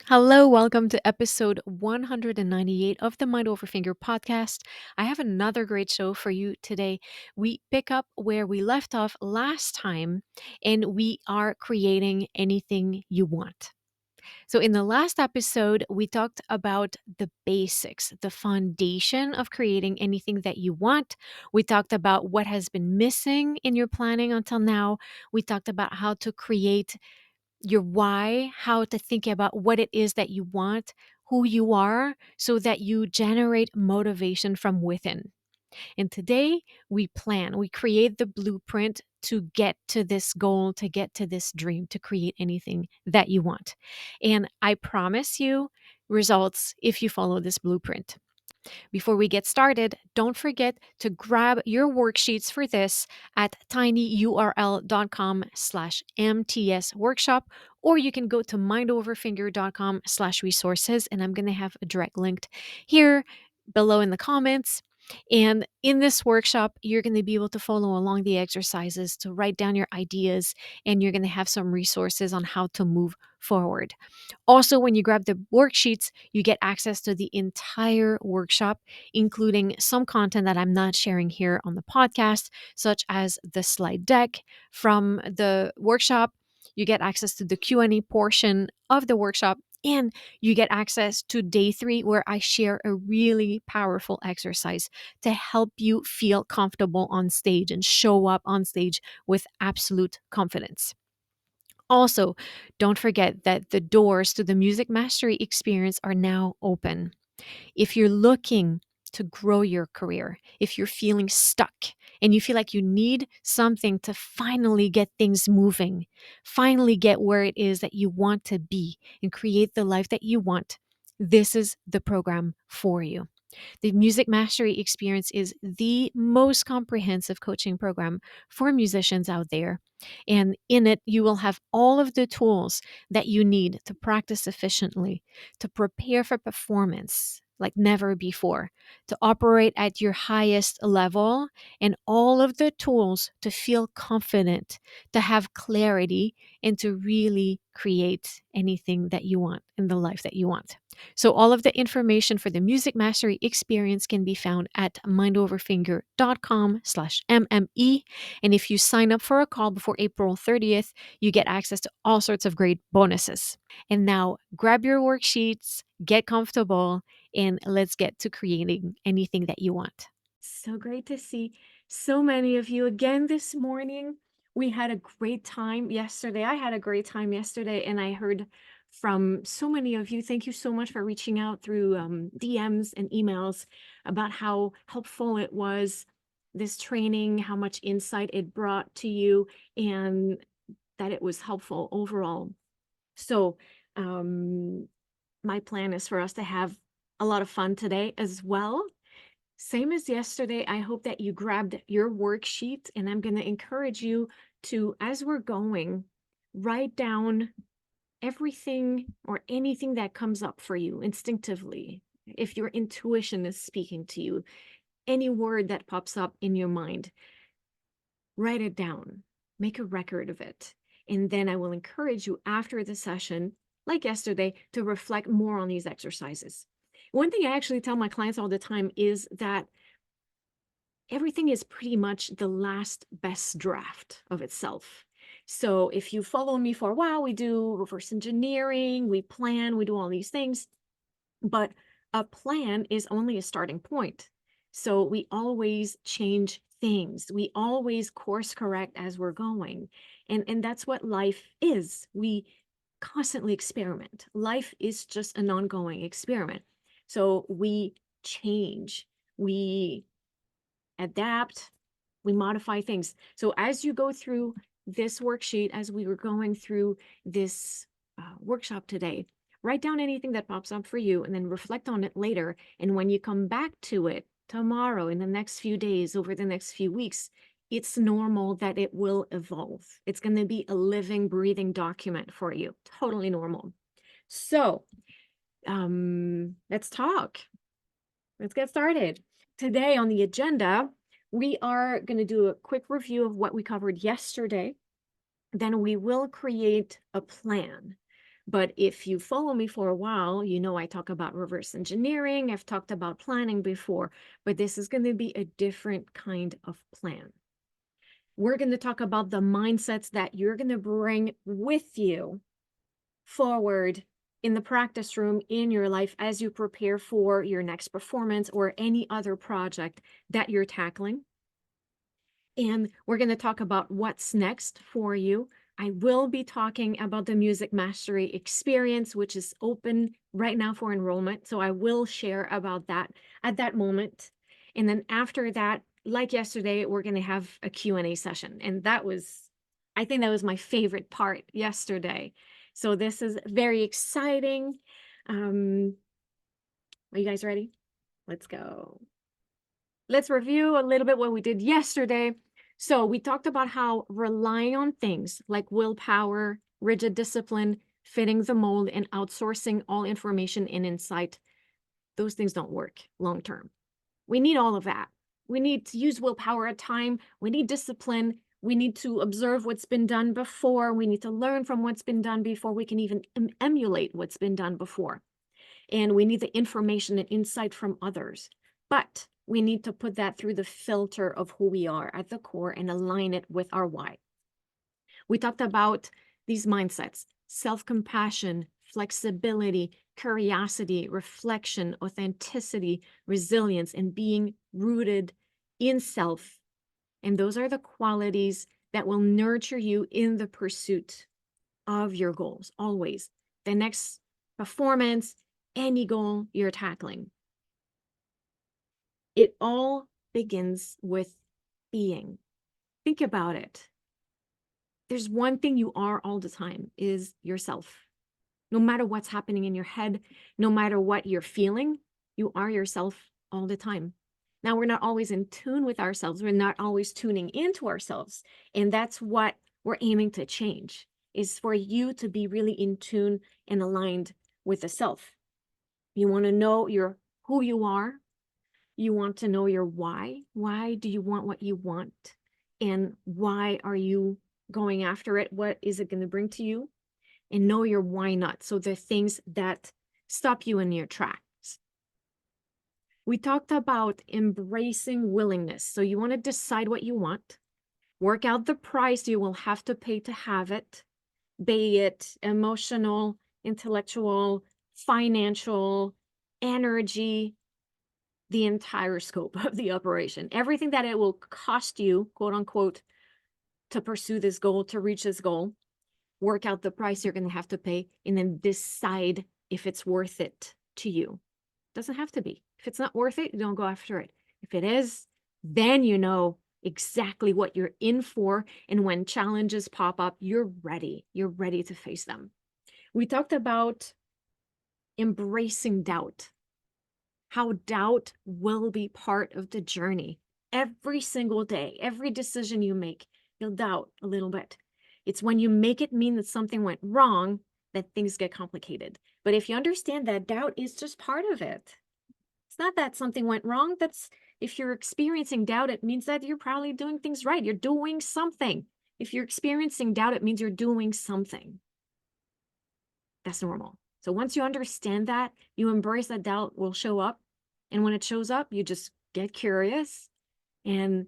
Hello, welcome to episode 198 of the Mind Over Finger podcast. I have another great show for you today. We pick up where we left off last time, and we are creating anything you want. So, in the last episode, we talked about the basics, the foundation of creating anything that you want. We talked about what has been missing in your planning until now. We talked about how to create your why, how to think about what it is that you want, who you are, so that you generate motivation from within. And today we create the blueprint to get to this goal, to get to this dream, to create anything that you want. And I promise you results if you follow this blueprint. Before we get started, don't forget to grab your worksheets for this at tinyurl.com/MTS workshop, or you can go to mindoverfinger.com/resources, and I'm going to have a direct link here below in the comments. And in this workshop, you're going to be able to follow along the exercises to write down your ideas, and you're going to have some resources on how to move forward. Also, when you grab the worksheets, you get access to the entire workshop, including some content that I'm not sharing here on the podcast, such as the slide deck from the workshop. You get access to the Q&A portion of the workshop, and you get access to day 3 where I share a really powerful exercise to help you feel comfortable on stage and show up on stage with absolute confidence. Also, don't forget that the doors to the music mastery experience are now open. If you're looking to grow your career, if you're feeling stuck and you feel like you need something to finally get things moving, finally get where it is that you want to be and create the life that you want, this is the program for you. The Music Mastery Experience is the most comprehensive coaching program for musicians out there. And in it, you will have all of the tools that you need to practice efficiently, to prepare for performance like never before, to operate at your highest level, and all of the tools to feel confident, to have clarity, and to really create anything that you want in the life that you want. So all of the information for the Music Mastery Experience can be found at mindoverfinger.com/MME. And if you sign up for a call before April 30th, you get access to all sorts of great bonuses. And now grab your worksheets, get comfortable, and let's get to creating anything that you want. So great to see so many of you again this morning. We had a great time yesterday. I had a great time yesterday, and I heard from so many of you. Thank you so much for reaching out through DMs and emails about how helpful it was, this training, how much insight it brought to you, and that it was helpful overall. So, my plan is for us to have a lot of fun today as well. Same as yesterday, I hope that you grabbed your worksheet, and I'm going to encourage you to, as we're going, write down everything or anything that comes up for you instinctively. If your intuition is speaking to you, any word that pops up in your mind, write it down, make a record of it. And then I will encourage you after the session, like yesterday, to reflect more on these exercises. One thing I actually tell my clients all the time is that everything is pretty much the last best draft of itself. So if you follow me for a while, we do reverse engineering, we plan, we do all these things, but a plan is only a starting point. So we always change things. We always course correct as we're going. And that's what life is. We constantly experiment. Life is just an ongoing experiment. So we change, we adapt, we modify things. So as you go through this worksheet, as we were going through this workshop today, write down anything that pops up for you and then reflect on it later. And when you come back to it tomorrow, in the next few days, over the next few weeks, it's normal that it will evolve. It's going to be a living, breathing document for you. Totally normal. So let's talk. Let's get started. Today on the agenda, we are going to do a quick review of what we covered yesterday. Then we will create a plan. But if you follow me for a while, you know I talk about reverse engineering. I've talked about planning before, but this is going to be a different kind of plan. We're going to talk about the mindsets that you're going to bring with you forward in the practice room in your life as you prepare for your next performance or any other project that you're tackling. And we're going to talk about what's next for you. I will be talking about the Music Mastery Experience, which is open right now for enrollment. So I will share about that at that moment. And then after that, like yesterday, we're going to have a Q&A session. And I think that was my favorite part yesterday. So this is very exciting. Are you guys ready? Let's go. Let's review a little bit what we did yesterday. So we talked about how relying on things like willpower, rigid discipline, fitting the mold, and outsourcing all information and insight, those things don't work long term. We need all of that. We need to use willpower at time. We need discipline. We need to observe what's been done before. We need to learn from what's been done before. We can even emulate what's been done before. And we need the information and insight from others. But we need to put that through the filter of who we are at the core and align it with our why. We talked about these mindsets: self-compassion, flexibility, curiosity, reflection, authenticity, resilience, and being rooted in self. And those are the qualities that will nurture you in the pursuit of your goals, always. The next performance, any goal you're tackling. It all begins with being. Think about it. There's one thing you are all the time, is yourself. No matter what's happening in your head, no matter what you're feeling, you are yourself all the time. Now, we're not always in tune with ourselves. We're not always tuning into ourselves. And that's what we're aiming to change, is for you to be really in tune and aligned with the self. You want to know who you are. You want to know your why. Why do you want what you want? And why are you going after it? What is it going to bring to you? And know your why not. So the things that stop you in your tracks. We talked about embracing willingness. So you want to decide what you want, work out the price you will have to pay to have it, be it emotional, intellectual, financial, energy, the entire scope of the operation, everything that it will cost you, quote unquote, to pursue this goal, to reach this goal. Work out the price you're going to have to pay, and then decide if it's worth it to you. Doesn't have to be. If it's not worth it, don't go after it. If it is, then you know exactly what you're in for. And when challenges pop up, you're ready. You're ready to face them. We talked about embracing doubt, how doubt will be part of the journey. Every single day, every decision you make, you'll doubt a little bit. It's when you make it mean that something went wrong that things get complicated. But if you understand that doubt is just part of it, it's not that something went wrong. If you're experiencing doubt, it means that you're probably doing things right. You're doing something. If you're experiencing doubt, it means you're doing something. That's normal. So once you understand that, you embrace that doubt will show up. And when it shows up, you just get curious and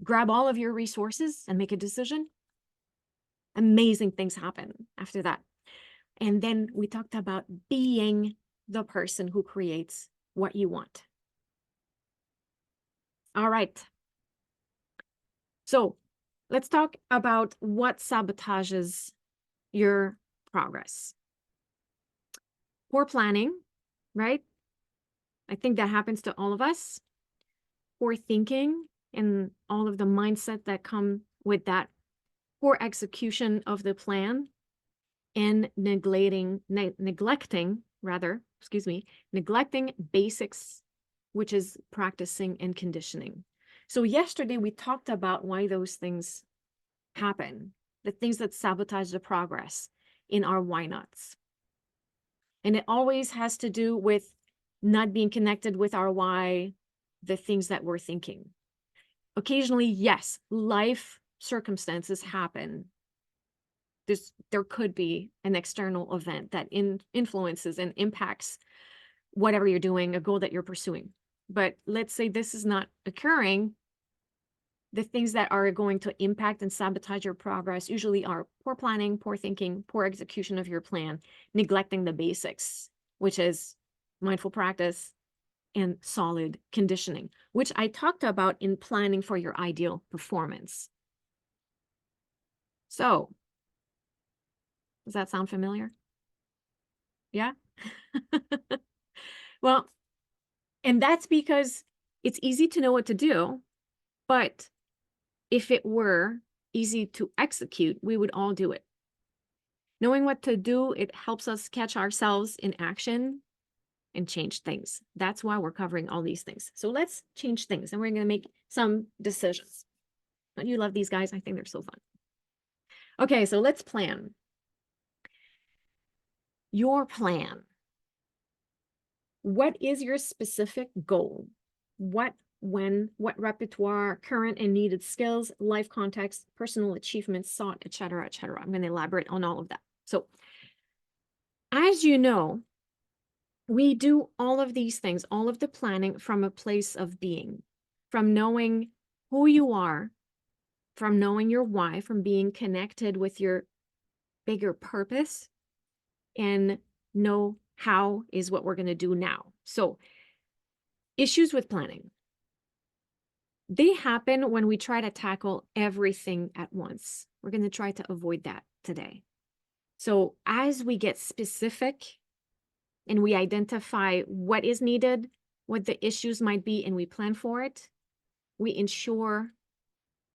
grab all of your resources and make a decision. Amazing things happen after that. And then we talked about being the person who creates what you want. All right. So let's talk about what sabotages your progress. Poor planning, right? I think that happens to all of us. Poor thinking and all of the mindset that come with that. Poor execution of the plan, and neglecting basics, which is practicing and conditioning. So yesterday we talked about why those things happen, the things that sabotage the progress in our why nots. And it always has to do with not being connected with our why, the things that we're thinking. Occasionally, yes, life circumstances happen there could be an external event that influences and impacts whatever you're doing, a goal that you're pursuing. But let's say this is not occurring. The things that are going to impact and sabotage your progress usually are poor planning, poor thinking, poor execution of your plan, neglecting the basics, which is mindful practice and solid conditioning, which I talked about in planning for your ideal performance. So, does that sound familiar? Yeah? Well, and that's because it's easy to know what to do, but if it were easy to execute, we would all do it. Knowing what to do, it helps us catch ourselves in action and change things. That's why we're covering all these things. So let's change things and we're going to make some decisions. Don't you love these guys? I think they're so fun. Okay, so let's plan. Your plan. What is your specific goal? What, when, what repertoire, current and needed skills, life context, personal achievements sought, etc., etc. I'm going to elaborate on all of that. So, as you know, we do all of these things, all of the planning from a place of being, from knowing who you are, from knowing your why, from being connected with your bigger purpose, and know how is what we're going to do now. So, issues with planning. They happen when we try to tackle everything at once. We're going to try to avoid that today. So, as we get specific and we identify what is needed, what the issues might be, and we plan for it, we ensure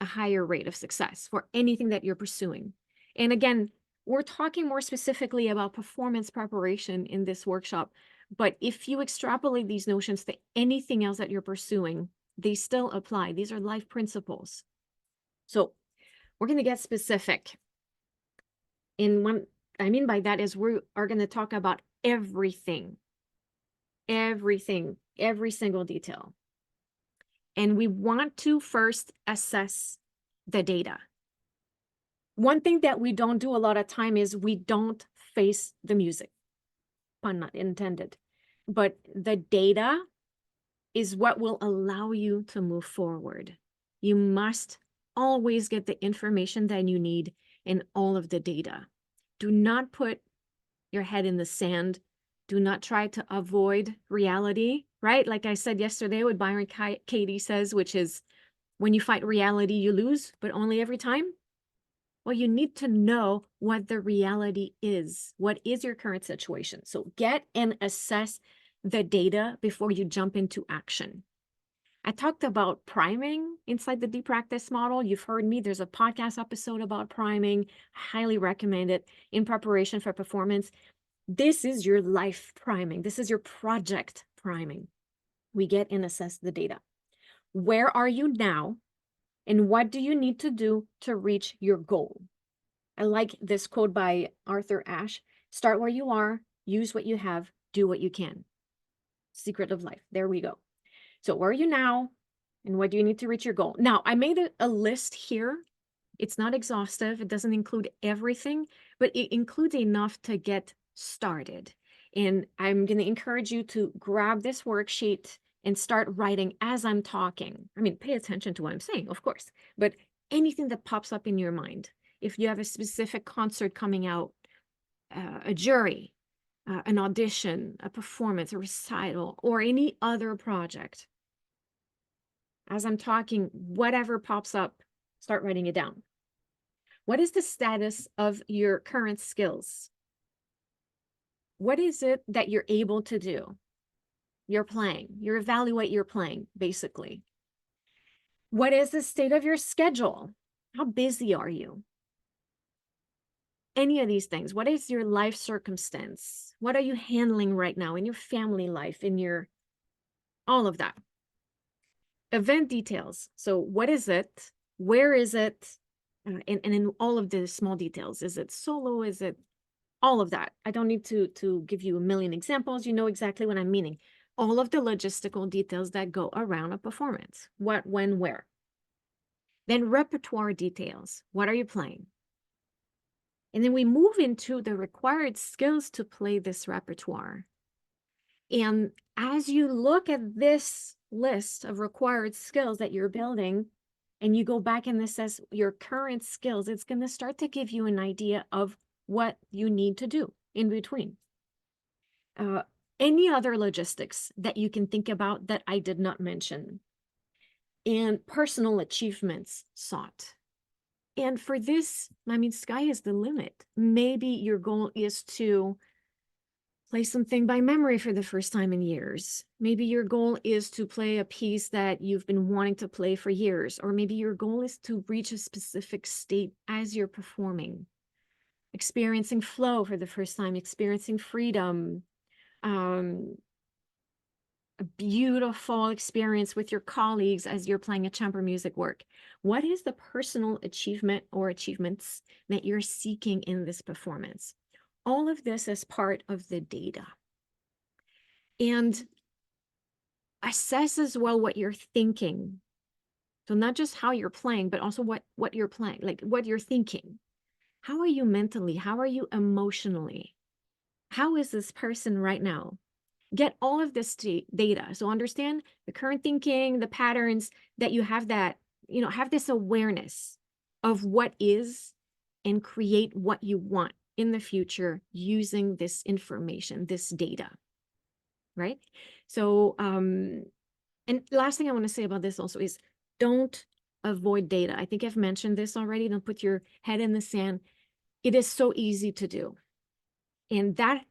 a higher rate of success for anything that you're pursuing. And again, we're talking more specifically about performance preparation in this workshop. But if you extrapolate these notions to anything else that you're pursuing, they still apply. These are life principles. So we're going to get specific. And what I mean by that is we are going to talk about everything, every single detail. And we want to first assess the data. One thing that we don't do a lot of time is we don't face the music, pun not intended. But the data is what will allow you to move forward. You must always get the information that you need in all of the data. Do not put your head in the sand. Do not try to avoid reality, right? Like I said yesterday, what Byron Katie says, which is when you fight reality, you lose, but only every time. Well, you need to know what the reality is. What is your current situation? So get and assess the data before you jump into action. I talked about priming inside the deep practice model. You've heard me. There's a podcast episode about priming. I highly recommend it in preparation for performance. This is your life priming. This is your project priming. We get and assess the data. Where are you now? And what do you need to do to reach your goal? I like this quote by Arthur Ashe. Start where you are, use what you have, do what you can. Secret of life. There we go. So where are you now? And what do you need to reach your goal? Now, I made a list here. It's not exhaustive. It doesn't include everything, but it includes enough to get started. And I'm going to encourage you to grab this worksheet and start writing as I'm talking. I mean, pay attention to what I'm saying, of course, but anything that pops up in your mind. If you have a specific concert coming out, a jury, an audition, a performance, a recital, or any other project, as I'm talking, whatever pops up, start writing it down. What is the status of your current skills? What is it that you're able to do? You're playing. You evaluate your playing, basically. What is the state of your schedule? How busy are you? Any of these things. What is your life circumstance? What are you handling right now in your family life, in your, all of that. Event details. So what is it? Where is it? And in all of the small details. Is it solo? Is it all of that? I don't need to give you a million examples. You know exactly what I'm meaning. All of the logistical details that go around a performance. What, when, where. Then repertoire details. What are you playing? And then we move into the required skills to play this repertoire. And as you look at this list of required skills that you're building, and you go back and assess your current skills, it's going to start to give you an idea of what you need to do in between. Uh, any other logistics that you can think about that I did not mention, and personal achievements sought. And for this, I mean, sky is the limit. Maybe your goal is to play something by memory for the first time in years. Maybe your goal is to play a piece that you've been wanting to play for years, or maybe your goal is to reach a specific state as you're performing, experiencing flow for the first time, experiencing freedom, um, a beautiful experience with your colleagues as you're playing a chamber music work. What is the personal achievement or achievements that you're seeking in this performance? All of this is part of the data. And assess as well what you're thinking. So not just how you're playing, but also what you're playing, like what you're thinking. How are you mentally? How are you emotionally? How is this person right now? Get all of this data. So understand the current thinking, the patterns that you have, that, have this awareness of what is, and create what you want in the future using this information, this data, right? So, and last thing I want to say about this also is don't avoid data. I think I've mentioned this already. Don't put your head in the sand. It is so easy to do. And that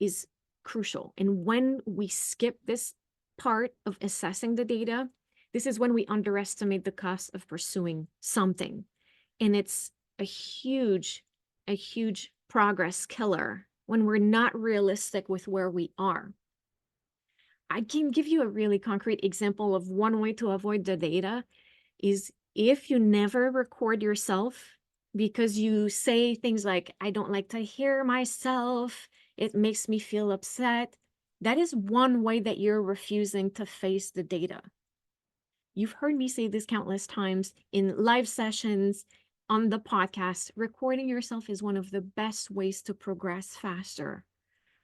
is crucial. And when we skip this part of assessing the data, this is when we underestimate the cost of pursuing something. And it's a huge progress killer when we're not realistic with where we are. I can give you a really concrete example of one way to avoid the data is if you never record yourself because you say things like, I don't like to hear myself, it makes me feel upset. That is one way that you're refusing to face the data. You've heard me say this countless times in live sessions, on the podcast. Recording yourself is one of the best ways to progress faster.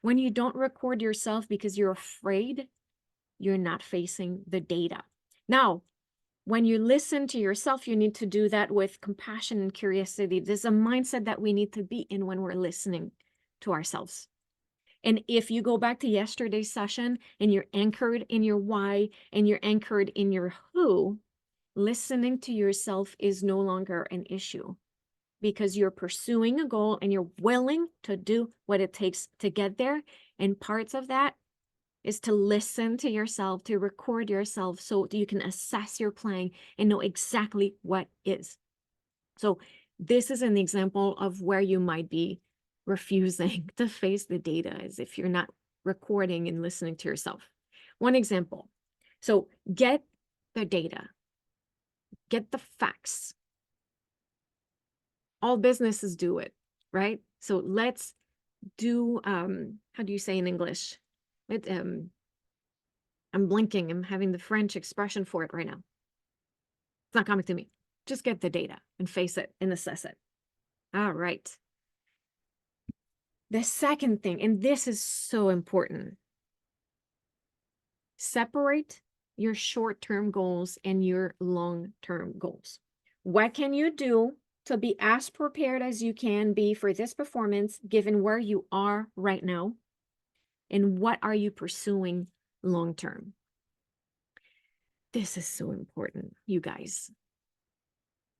When you don't record yourself because you're afraid, you're not facing the data. Now, when you listen to yourself, you need to do that with compassion and curiosity. There's a mindset that we need to be in when we're listening to ourselves. And if you go back to yesterday's session and you're anchored in your why and you're anchored in your who, listening to yourself is no longer an issue because you're pursuing a goal and you're willing to do what it takes to get there. And parts of that is to listen to yourself, to record yourself so you can assess your playing and know exactly what is. So this is an example of where you might be refusing to face the data, as if you're not recording and listening to yourself. One example. So get the data, get the facts. All businesses do it, right? So let's do, how do you say in English? I'm blinking. I'm having the French expression for it right now. It's not coming to me. Just get the data and face it and assess it. All right. The second thing, and this is so important, separate your short-term goals and your long-term goals. What can you do to be as prepared as you can be for this performance, given where you are right now? And what are you pursuing long-term? This is so important, you guys.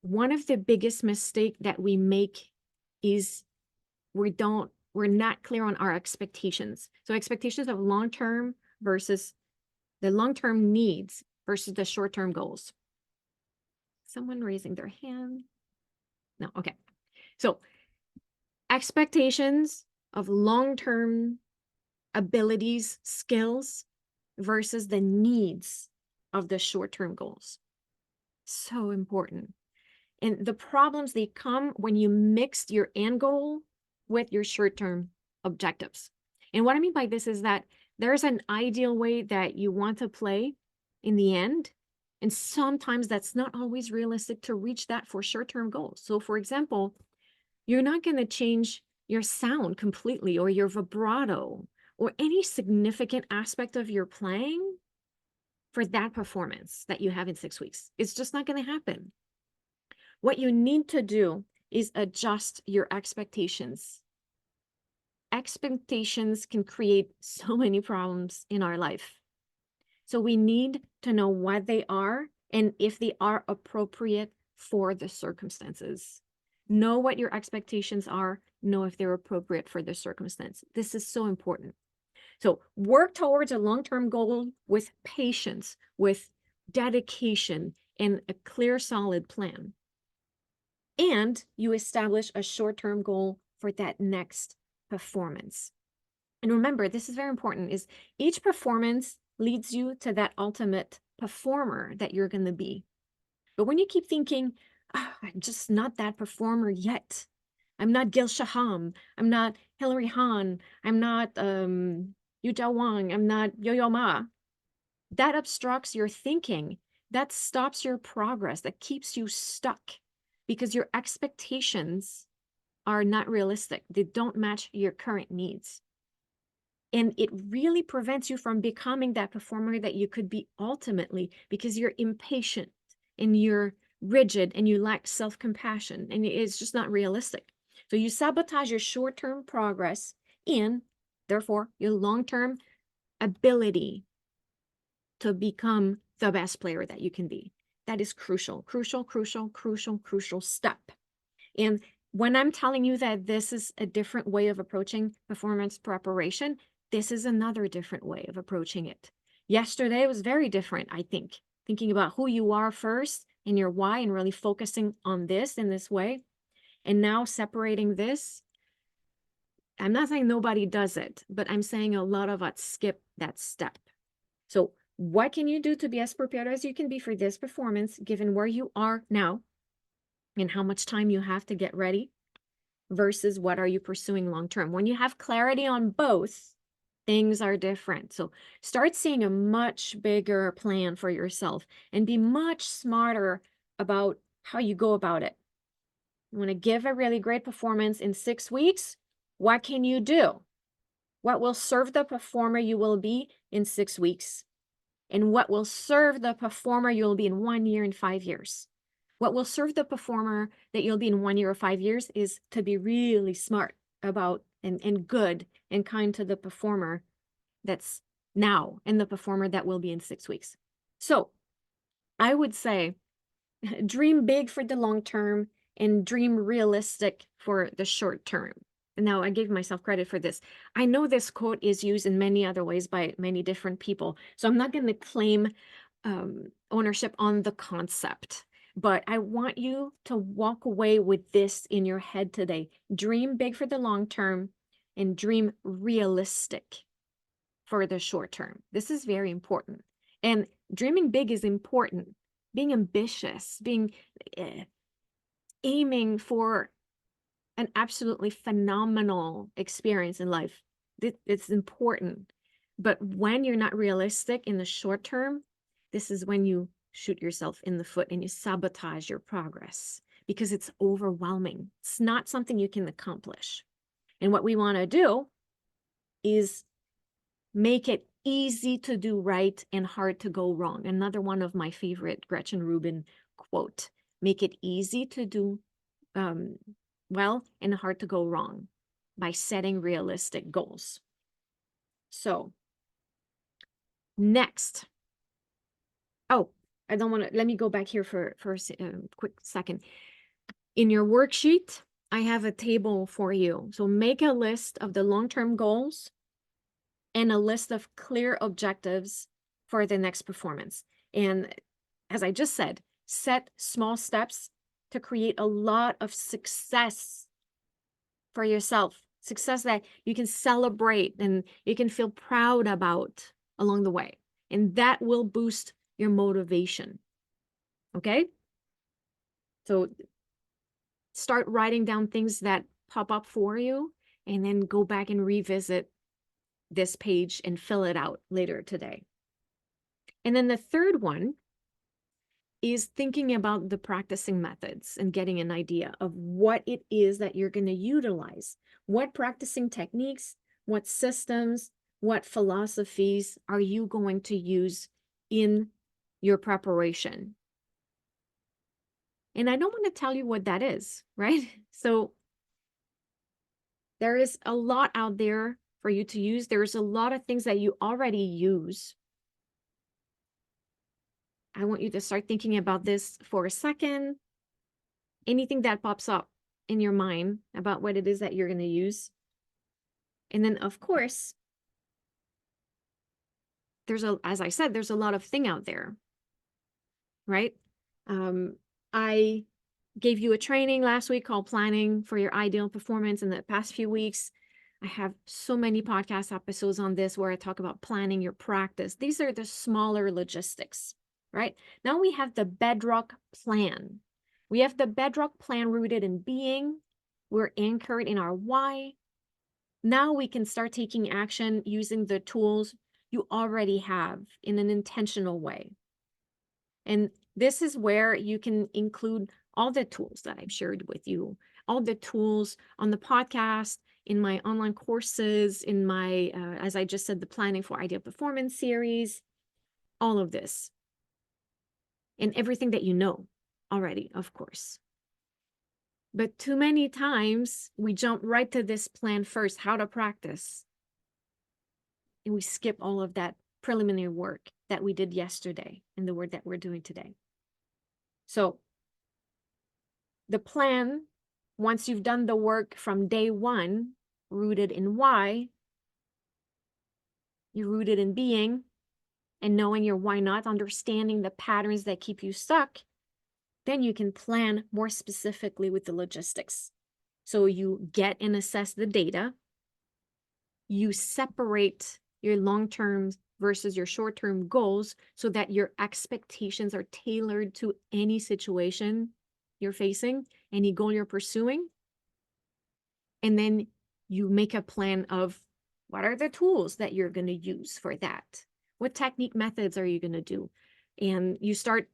One of the biggest mistakes that we make is we're not clear on our expectations. So expectations of long-term versus the long-term needs versus the short-term goals. Someone raising their hand? No, okay. So expectations of long-term abilities, skills versus the needs of the short-term goals. So important. And the problems, they come when you mix your end goal with your short-term objectives. And what I mean by this is that there's an ideal way that you want to play in the end. And sometimes that's not always realistic to reach that for short-term goals. So for example, You're not going to change your sound completely or your vibrato or any significant aspect of your playing for that performance that you have in 6 weeks. It's just not going to happen. What you need to do is adjust your expectations. Expectations can create so many problems in our life. So we need to know what they are and if they are appropriate for the circumstances. Know what your expectations are, know if they're appropriate for the circumstance. This is so important. So work towards a long-term goal with patience, with dedication, and a clear, solid plan. And you establish a short-term goal for that next performance. And remember, this is very important, is each performance leads you to that ultimate performer that you're going to be. But when you keep thinking, I'm just not that performer yet. I'm not Gil Shaham. I'm not Hilary Hahn. I'm not Yu Zhao Wang. I'm not Yo-Yo Ma. That obstructs your thinking. That stops your progress. That keeps you stuck because your expectations are not realistic. They don't match your current needs. And it really prevents you from becoming that performer that you could be ultimately because you're impatient and you're rigid and you lack self-compassion and it's just not realistic. So you sabotage your short-term progress and therefore your long-term ability to become the best player that you can be. That is crucial, crucial, crucial, crucial, crucial step. And when I'm telling you that this is a different way of approaching performance preparation, this is another different way of approaching it. Yesterday was very different, I think, thinking about who you are first and your why and really focusing on this in this way. And now separating this, I'm not saying nobody does it, but I'm saying a lot of us skip that step. So what can you do to be as prepared as you can be for this performance, given where you are now and how much time you have to get ready versus what are you pursuing long term? When you have clarity on both, things are different. So start seeing a much bigger plan for yourself and be much smarter about how you go about it. You want to give a really great performance in 6 weeks? What can you do? What will serve the performer you will be in 6 weeks? And what will serve the performer you'll be in 1 year and 5 years? What will serve the performer that you'll be in 1 year or 5 years is to be really smart about and good and kind to the performer that's now and the performer that will be in 6 weeks. So I would say dream big for the long term and dream realistic for the short term. Now, I gave myself credit for this. I know this quote is used in many other ways by many different people, so I'm not going to claim ownership on the concept, but I want you to walk away with this in your head today. Dream big for the long term and dream realistic for the short term. This is very important. And dreaming big is important. Being ambitious, being aiming for an absolutely phenomenal experience in life. It's important. But when you're not realistic in the short term, this is when you shoot yourself in the foot and you sabotage your progress because it's overwhelming. It's not something you can accomplish. And what we want to do is make it easy to do right and hard to go wrong. Another one of my favorite Gretchen Rubin quote, make it easy to do well and hard to go wrong by setting realistic goals. So next, let me go back here for a quick second. In your worksheet, I have a table for you. So make a list of the long-term goals and a list of clear objectives for the next performance. And as I just said, set small steps to create a lot of success for yourself, success that you can celebrate and you can feel proud about along the way. And that will boost your motivation. Okay? So start writing down things that pop up for you and then go back and revisit this page and fill it out later today. And then the third one is thinking about the practicing methods and getting an idea of what it is that you're going to utilize. What practicing techniques, what systems, what philosophies are you going to use in your preparation? And I don't want to tell you what that is, right? So there is a lot out there for you to use. There's a lot of things that you already use. I want you to start thinking about this for a second. Anything that pops up in your mind about what it is that you're going to use. And then, of course, as I said, there's a lot of thing out there, right? I gave you a training last week called Planning for Your Ideal Performance. In the past few weeks, I have so many podcast episodes on this where I talk about planning your practice. These are the smaller logistics, right? Now we have the bedrock plan. We have the bedrock plan rooted in being. We're anchored in our why. Now we can start taking action using the tools you already have in an intentional way. And this is where you can include all the tools that I've shared with you, all the tools on the podcast, in my online courses, in my, as I just said, the Planning for Ideal Performance series, all of this. And everything that you know already, of course. But too many times we jump right to this plan first, how to practice. And we skip all of that preliminary work that we did yesterday and the work that we're doing today. So the plan, once you've done the work from day one, rooted in why, you're rooted in being and knowing your why not, understanding the patterns that keep you stuck, then you can plan more specifically with the logistics. So you get and assess the data, you separate your long-term versus your short-term goals so that your expectations are tailored to any situation you're facing, any goal you're pursuing. And then you make a plan of what are the tools that you're going to use for that? What technique methods are you going to do? And you start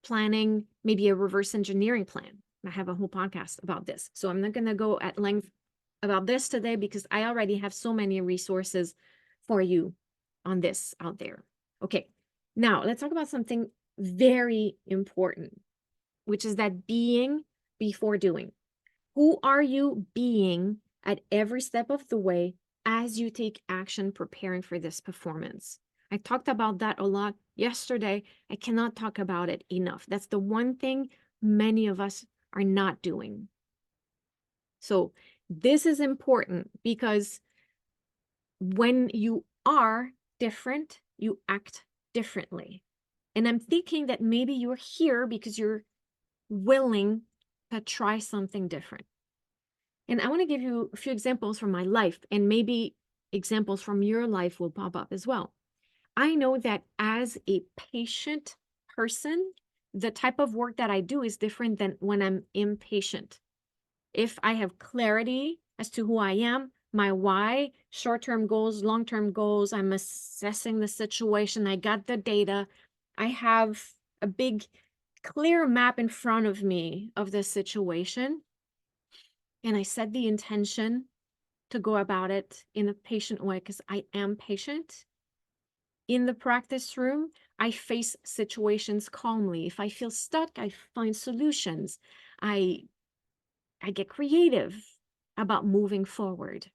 planning maybe a reverse engineering plan. I have a whole podcast about this. So I'm not going to go at length about this today because I already have so many resources for you on this out there. Okay, now let's talk about something very important, which is that being before doing. Who are you being at every step of the way as you take action preparing for this performance? I talked about that a lot yesterday. I cannot talk about it enough. That's the one thing many of us are not doing. So this is important because when you are different, you act differently. And I'm thinking that maybe you're here because you're willing to try something different. And I want to give you a few examples from my life, and maybe examples from your life will pop up as well. I know that as a patient person, the type of work that I do is different than when I'm impatient. If I have clarity as to who I am, my why, short-term goals, long-term goals, I'm assessing the situation, I got the data, I have a big, clear map in front of me of the situation, and I set the intention to go about it in a patient way because I am patient. In the practice room, I face situations calmly. If I feel stuck, I find solutions. I get creative about moving forward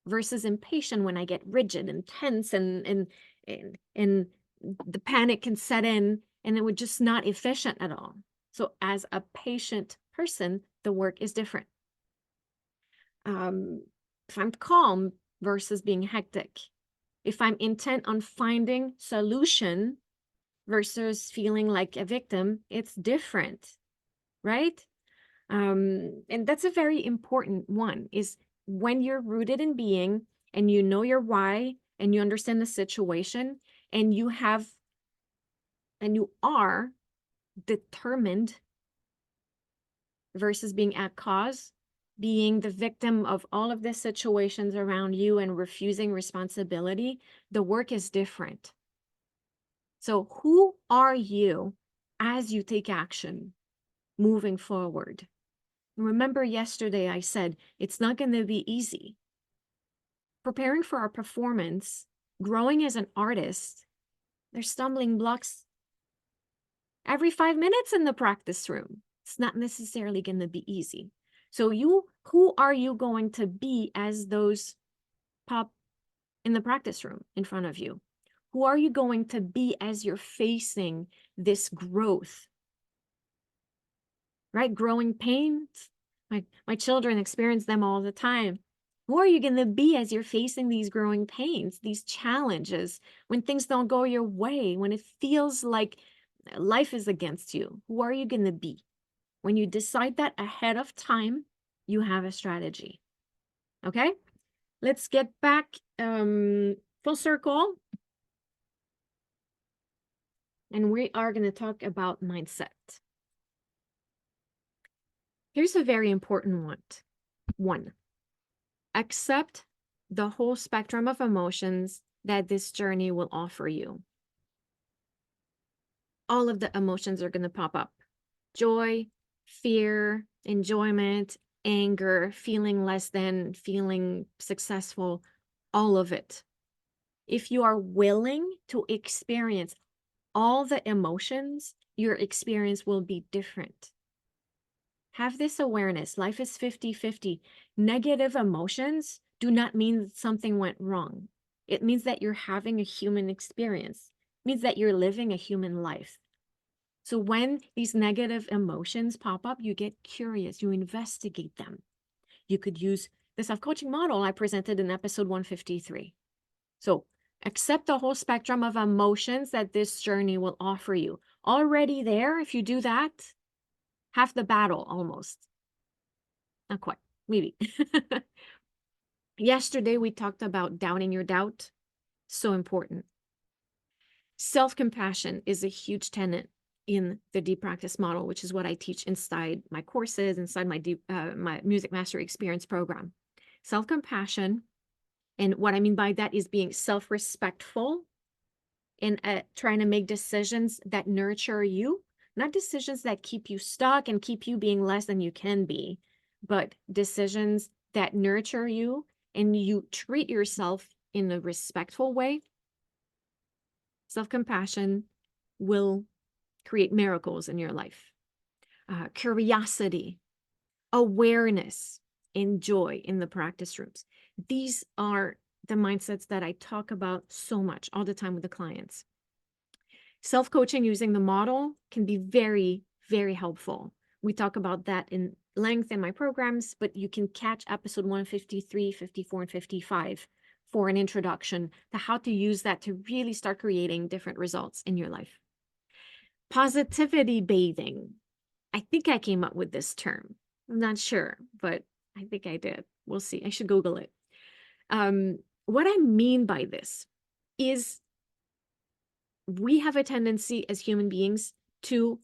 versus impatient when I get rigid and tense and the panic can set in and it would just not efficient at all. So as a patient person, the work is different. If I'm calm versus being hectic, if I'm intent on finding solution versus feeling like a victim, it's different, right? And that's a very important one is when you're rooted in being and you know your why and you understand the situation and you are determined versus being at cause, being the victim of all of the situations around you and refusing responsibility, the work is different. So who are you as you take action moving forward. Remember yesterday I said it's not going to be easy. Preparing for our performance, growing as an artist, there's stumbling blocks every 5 minutes in the practice room. It's not necessarily going to be easy. So who are you going to be as those pop in the practice room in front of you? Who are you going to be as you're facing this growth? Right? Growing pains. My children experience them all the time. Who are you going to be as you're facing these growing pains, these challenges, when things don't go your way, when it feels like life is against you? Who are you going to be? When you decide that ahead of time, you have a strategy. Okay? Let's get back full circle. And we are going to talk about mindset. Here's a very important one. One, accept the whole spectrum of emotions that this journey will offer you. All of the emotions are going to pop up. Joy, fear, enjoyment, anger, feeling less than, feeling successful, all of it. If you are willing to experience all the emotions, your experience will be different. Have this awareness. Life is 50-50. Negative emotions do not mean that something went wrong. It means that you're having a human experience. It means that you're living a human life. So when these negative emotions pop up, you get curious, you investigate them. You could use the self-coaching model I presented in episode 153. So accept the whole spectrum of emotions that this journey will offer you. Already there, if you do that, half the battle almost. Not quite, maybe. Yesterday, we talked about doubting your doubt. So important. Self-compassion is a huge tenet in the deep practice model, which is what I teach inside my courses, inside my music mastery experience program. Self-compassion, and what I mean by that is being self-respectful and trying to make decisions that nurture you, not decisions that keep you stuck and keep you being less than you can be, but decisions that nurture you and you treat yourself in a respectful way. Self-compassion will create miracles in your life. Curiosity, awareness, and joy in the practice rooms. These are the mindsets that I talk about so much all the time with the clients. Self-coaching using the model can be very, very helpful. We talk about that in length in my programs, but you can catch episode 153, 54, and 55 for an introduction to how to use that to really start creating different results in your life. Positivity bathing. I think I came up with this term. I'm not sure, but I think I did. We'll see. I should Google it. What I mean by this is we have a tendency as human beings to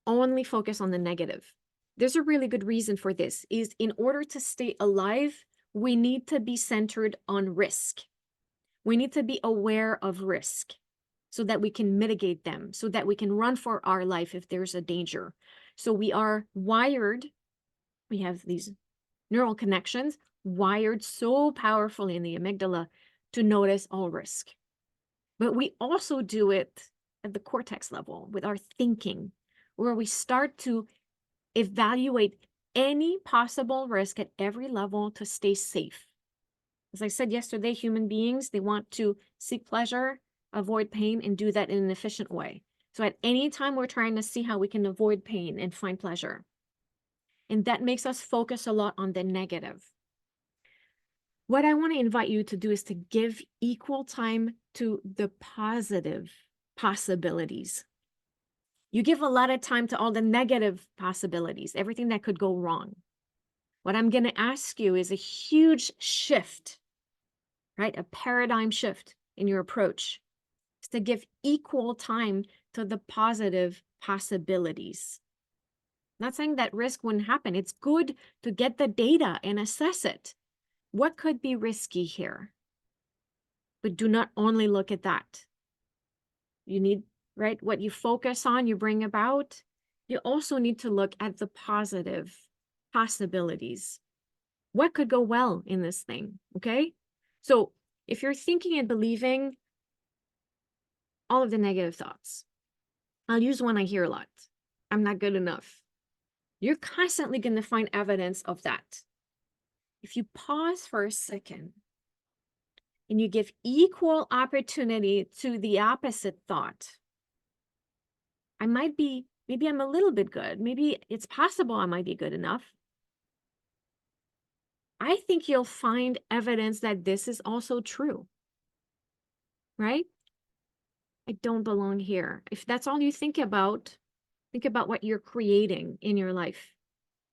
only focus on the negative. There's a really good reason for this, is in order to stay alive, we need to be centered on risk. We need to be aware of risk so that we can mitigate them, so that we can run for our life if there's a danger. So we are wired, we have these neural connections wired so powerfully in the amygdala to notice all risk. But we also do it at the cortex level with our thinking, where we start to evaluate any possible risk at every level to stay safe. As I said yesterday, human beings, they want to seek pleasure, avoid pain, and do that in an efficient way. So at any time, we're trying to see how we can avoid pain and find pleasure. And that makes us focus a lot on the negative. What I want to invite you to do is to give equal time to the positive possibilities. You give a lot of time to all the negative possibilities, everything that could go wrong. What I'm going to ask you is a huge shift, right? A paradigm shift in your approach. Is to give equal time to the positive possibilities. Not saying that risk wouldn't happen. It's good to get the data and assess it. What could be risky here? But do not only look at that. You need right? What you focus on, you bring about. You also need to look at the positive possibilities. What could go well in this thing? Okay. So if you're thinking and believing all of the negative thoughts, I'll use one I hear a lot. I'm not good enough. You're constantly going to find evidence of that. If you pause for a second and you give equal opportunity to the opposite thought, maybe I'm a little bit good. Maybe it's possible I might be good enough. I think you'll find evidence that this is also true, right? I don't belong here. If that's all you think about what you're creating in your life.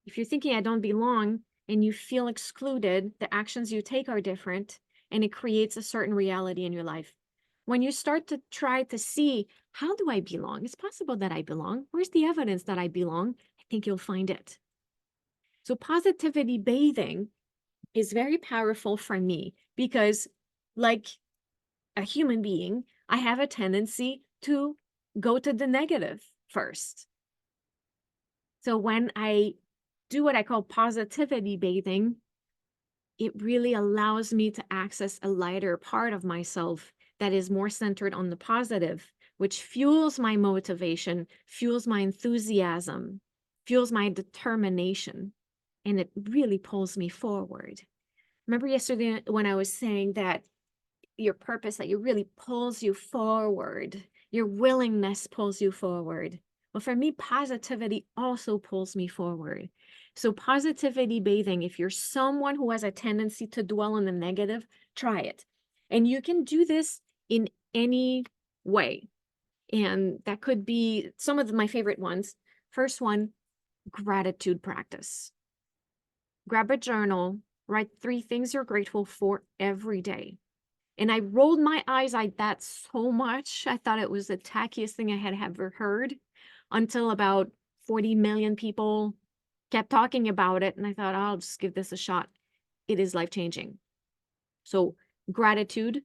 If you're thinking I don't belong and you feel excluded, the actions you take are different and it creates a certain reality in your life. When you start to try to see, how do I belong? It's possible that I belong. Where's the evidence that I belong? I think you'll find it. So positivity bathing is very powerful for me because, like a human being, I have a tendency to go to the negative first. So when I do what I call positivity bathing, it really allows me to access a lighter part of myself that is more centered on the positive, which fuels my motivation, fuels my enthusiasm, fuels my determination, and it really pulls me forward. Remember yesterday when I was saying that your purpose, that it really pulls you forward, your willingness pulls you forward. Well, for me, positivity also pulls me forward. So positivity bathing, if you're someone who has a tendency to dwell on the negative, try it. And you can do this in any way. And that could be some of my favorite ones. First one, gratitude practice. Grab a journal, write 3 things you're grateful for every day. And I rolled my eyes at that so much. I thought it was the tackiest thing I had ever heard until about 40 million people kept talking about it. And I thought, I'll just give this a shot. It is life-changing. So gratitude,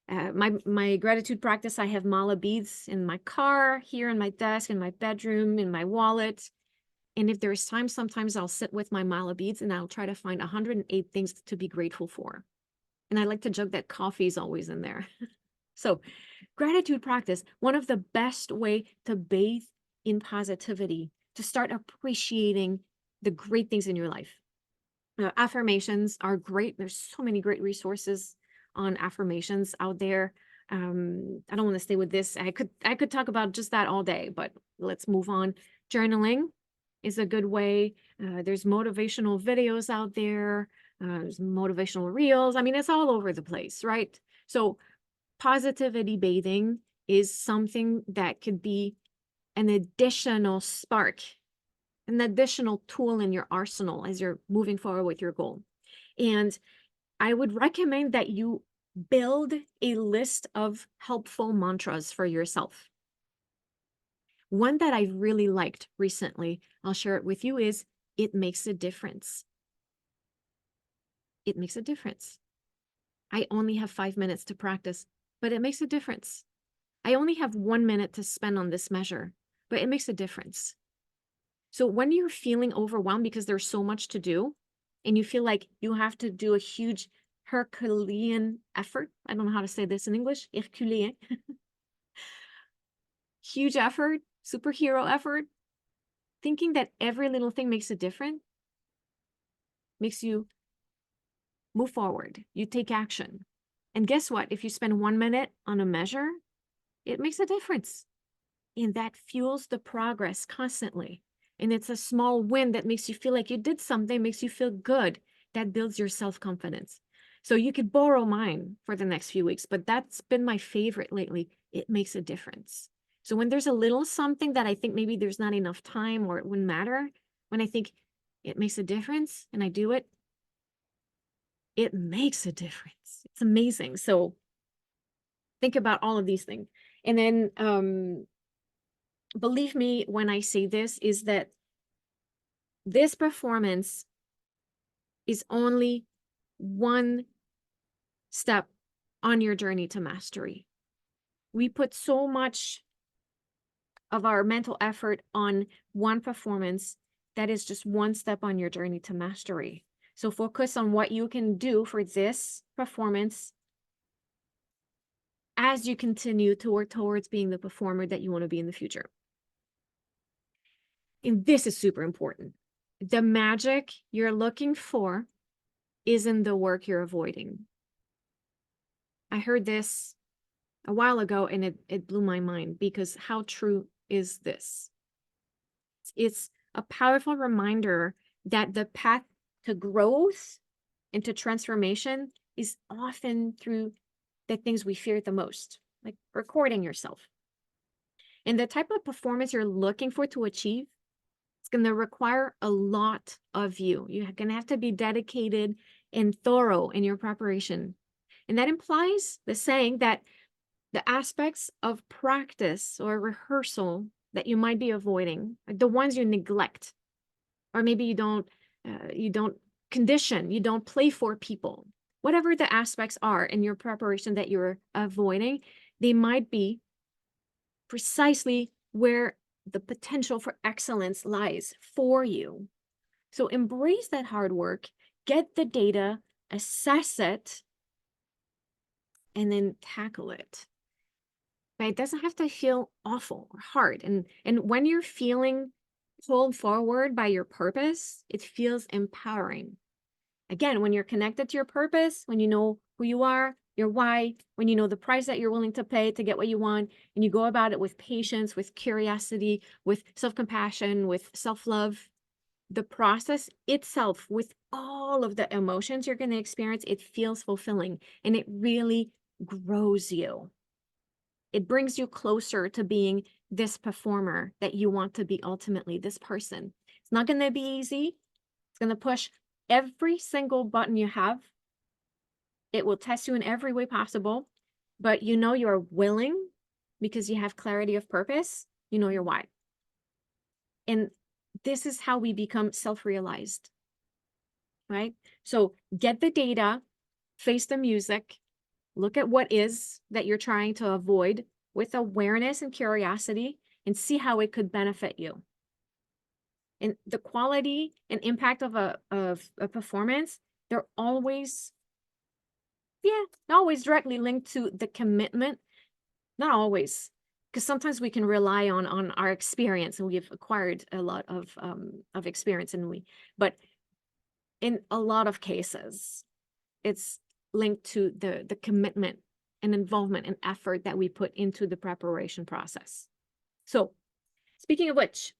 my gratitude practice, I have mala beads in my car, here in my desk, in my bedroom, in my wallet. And if there's time, sometimes I'll sit with my mala beads and I'll try to find 108 things to be grateful for. And I like to joke that coffee is always in there. So gratitude practice, one of the best way to bathe in positivity, to start appreciating the great things in your life. Affirmations are great. There's so many great resources on affirmations out there. I don't want to stay with this. I could talk about just that all day, but let's move on. Journaling is a good way. There's motivational videos out there. There's motivational reels. I mean, it's all over the place, right? So positivity bathing is something that could be an additional spark, an additional tool in your arsenal as you're moving forward with your goal. And I would recommend that you build a list of helpful mantras for yourself. One that I've really liked recently, I'll share it with you, is it makes a difference. It makes a difference. I only have 5 minutes to practice, but it makes a difference. I only have 1 minute to spend on this measure, but it makes a difference. So when you're feeling overwhelmed because there's so much to do and you feel like you have to do a huge Herculean effort, I don't know how to say this in English, Herculean, huge effort, superhero effort, thinking that every little thing makes a difference makes you move forward. You take action. And guess what? If you spend 1 minute on a measure, it makes a difference. And that fuels the progress constantly. And it's a small win that makes you feel like you did something, makes you feel good. That builds your self-confidence. So you could borrow mine for the next few weeks, but that's been my favorite lately. It makes a difference. So when there's a little something that I think maybe there's not enough time or it wouldn't matter, when I think it makes a difference and I do it, it makes a difference. It's amazing. So think about all of these things. And then believe me when I say this, is that this performance is only one step on your journey to mastery. We put so much of our mental effort on one performance, that is just one step on your journey to mastery. So focus on what you can do for this performance as you continue to work towards being the performer that you want to be in the future. And this is super important. The magic you're looking for isn't the work you're avoiding. I heard this a while ago and it blew my mind, because how true is this? It's a powerful reminder that the path to growth and to transformation is often through the things we fear the most, like recording yourself. And the type of performance you're looking for to achieve, it's going to require a lot of you. You're going to have to be dedicated and thorough in your preparation. And that implies the saying that the aspects of practice or rehearsal that you might be avoiding, like the ones you neglect, or maybe you don't condition, you don't play for people, whatever the aspects are in your preparation that you're avoiding, they might be precisely where the potential for excellence lies for you. So embrace that hard work, get the data, assess it, and then tackle it. But it doesn't have to feel awful or hard. And when you're feeling pulled forward by your purpose, it feels empowering. Again, when you're connected to your purpose, when you know who you are, your why, when you know the price that you're willing to pay to get what you want, and you go about it with patience, with curiosity, with self-compassion, with self-love, the process itself, with all of the emotions you're going to experience, it feels fulfilling and it really grows you. It brings you closer to being this performer that you want to be ultimately, this person. It's not going to be easy. It's going to push every single button you have. It will test you in every way possible, but you know you're willing because you have clarity of purpose. You know your why. And this is how we become self-realized, right? So get the data, face the music, look at what is that you're trying to avoid with awareness and curiosity, and see how it could benefit you. And the quality and impact of a performance, they're always, always directly linked to the commitment. Not always, because sometimes we can rely on our experience, and we've acquired a lot of experience, but in a lot of cases, it's linked to the commitment and involvement and effort that we put into the preparation process. So, speaking of which,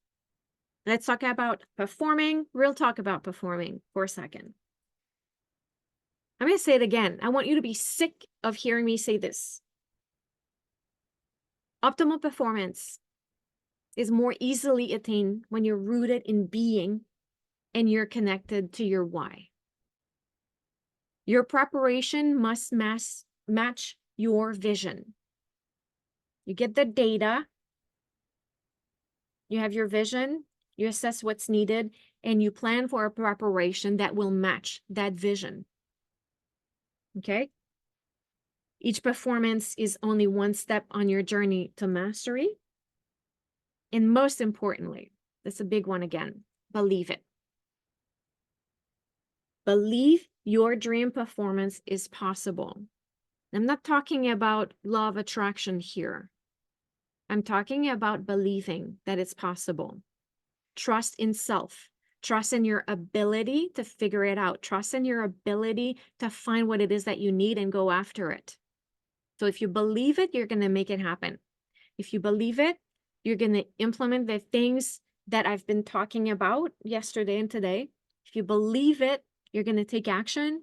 let's talk about performing. Real talk about performing for a second. I'm going to say it again. I want you to be sick of hearing me say this. Optimal performance is more easily attained when you're rooted in being and you're connected to your why. Your preparation must match your vision. You get the data, you have your vision, you assess what's needed, and you plan for a preparation that will match that vision. Okay? Each performance is only one step on your journey to mastery. And most importantly, that's a big one again, believe it. Believe your dream performance is possible. I'm not talking about law of attraction here. I'm talking about believing that it's possible. Trust in self. Trust in your ability to figure it out. Trust in your ability to find what it is that you need and go after it. So if you believe it, you're going to make it happen. If you believe it, you're going to implement the things that I've been talking about yesterday and today. If you believe it, you're going to take action.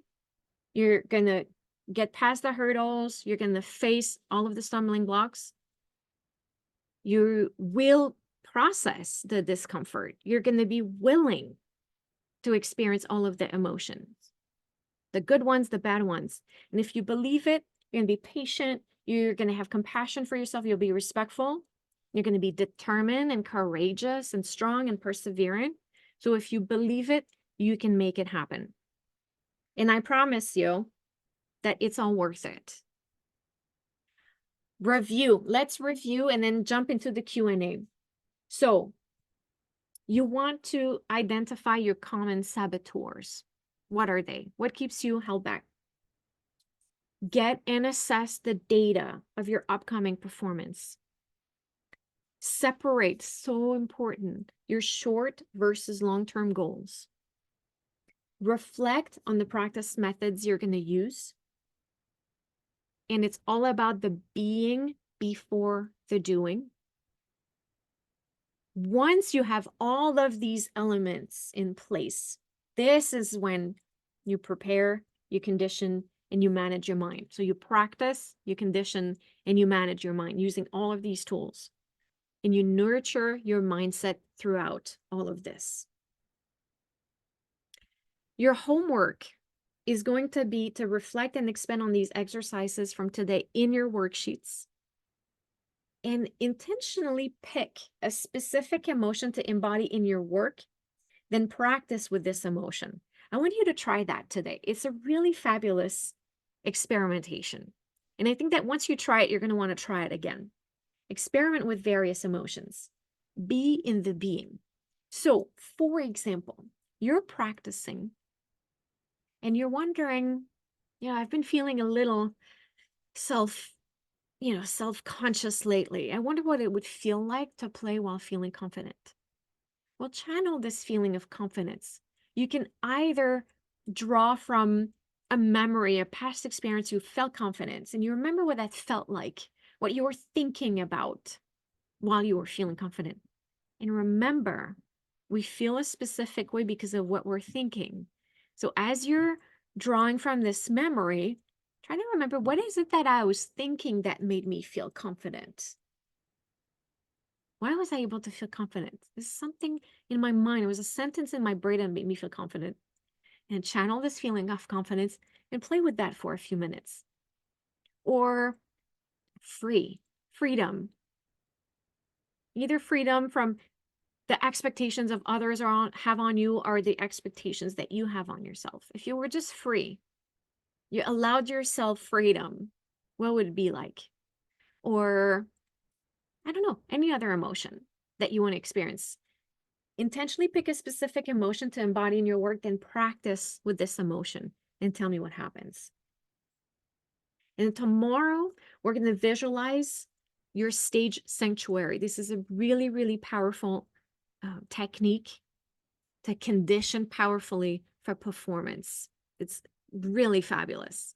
You're going to get past the hurdles. You're going to face all of the stumbling blocks. You will process the discomfort. You're going to be willing to experience all of the emotions, the good ones, the bad ones. And if you believe it, you're going to be patient. You're going to have compassion for yourself. You'll be respectful. You're going to be determined and courageous and strong and perseverant. So if you believe it, you can make it happen. And I promise you that it's all worth it. Review. Let's review and then jump into the Q&A. So you want to identify your common saboteurs. What are they? What keeps you held back? Get and assess the data of your upcoming performance. Separate, so important, your short versus long-term goals. Reflect on the practice methods you're going to use. And it's all about the being before the doing. Once you have all of these elements in place, this is when you prepare, you condition, and you manage your mind. So you practice, you condition, and you manage your mind using all of these tools. And you nurture your mindset throughout all of this. Your homework is going to be to reflect and expand on these exercises from today in your worksheets. And intentionally pick a specific emotion to embody in your work, then practice with this emotion. I want you to try that today. It's a really fabulous experimentation. And I think that once you try it, you're going to want to try it again. Experiment with various emotions. Be in the being. So, for example, you're practicing and you're wondering, I've been feeling a little self self-conscious lately. I wonder what it would feel like to play while feeling confident. Well, channel this feeling of confidence. You can either draw from a memory, a past experience you felt confidence, and you remember what that felt like, what you were thinking about while you were feeling confident. And remember, we feel a specific way because of what we're thinking. So as you're drawing from this memory, try to remember, what is it that I was thinking that made me feel confident? Why was I able to feel confident? There's something in my mind. It was a sentence in my brain that made me feel confident. And channel this feeling of confidence and play with that for a few minutes. Or freedom. Either freedom from the expectations of others have on you, or the expectations that you have on yourself. If you were just free, you allowed yourself freedom, what would it be like? Or, I don't know, any other emotion that you want to experience. Intentionally pick a specific emotion to embody in your work, then practice with this emotion and tell me what happens. And tomorrow, we're going to visualize your stage sanctuary. This is a really, really powerful technique to condition powerfully for performance. It's really fabulous.